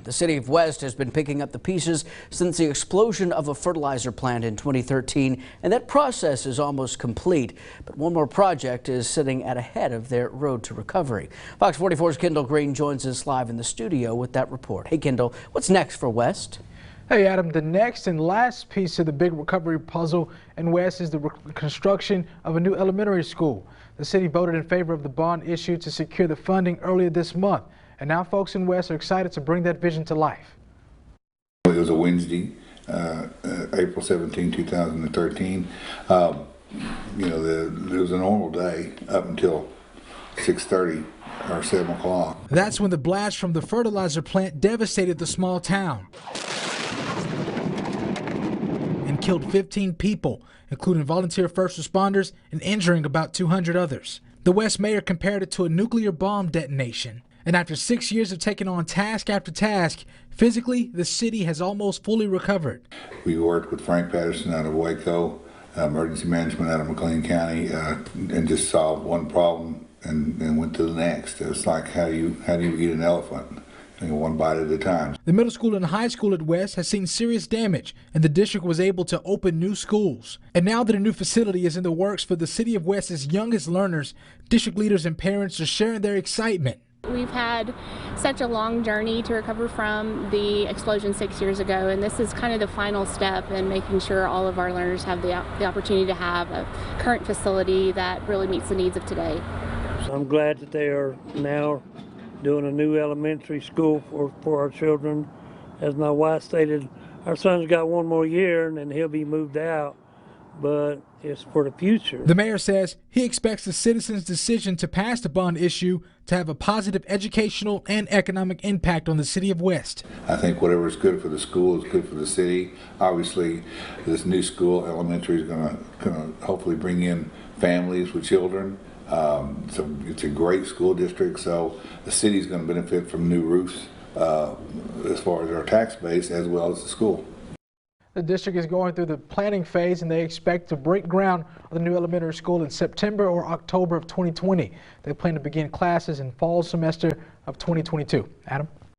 The city of West has been picking up the pieces since the explosion of a fertilizer plant in 2013, and that process is almost complete. But one more project is sitting ahead of their road to recovery. Fox 44's Kendall Green joins us live in the studio with that report. Hey, Kendall, what's next for West? Hey, Adam, the next and last piece of the big recovery puzzle in West is the construction of a new elementary school. The city voted in favor of the bond issue to secure the funding earlier this month. And now folks in West are excited to bring that vision to life. It was a Wednesday, April 17, 2013. It was a normal day up until 6:30 or 7 o'clock. That's when the blast from the fertilizer plant devastated the small town and killed 15 people, including volunteer first responders, and injuring about 200 others. The West mayor compared it to a nuclear bomb detonation. And after 6 years of taking on task after task, physically, the city has almost fully recovered. We worked with Frank Patterson out of Waco, emergency management out of McLean County, and just solved one problem and went to the next. It's like how do you eat an elephant? One bite at a time. The middle school and high school at West has seen serious damage, and the district was able to open new schools. And now that a new facility is in the works for the city of West's youngest learners, district leaders and parents are sharing their excitement. We've had such a long journey to recover from the explosion 6 years ago, and this is kind of the final step in making sure all of our learners have the opportunity to have a current facility that really meets the needs of today. So I'm glad that they are now doing a new elementary school for our children. As my wife stated, our son's got one more year and then he'll be moved out, but it's for the future. The mayor says he expects the citizens' decision to pass the bond issue to have a positive educational and economic impact on the city of West. I think whatever is good for the school is good for the city. Obviously, this new school, elementary, is going to hopefully bring in families with children. So it's a great school district, so the city is going to benefit from new roofs as far as our tax base as well as the school. The district is going through the planning phase, and they expect to break ground on the new elementary school in September or October of 2020. They plan to begin classes in fall semester of 2022. Adam?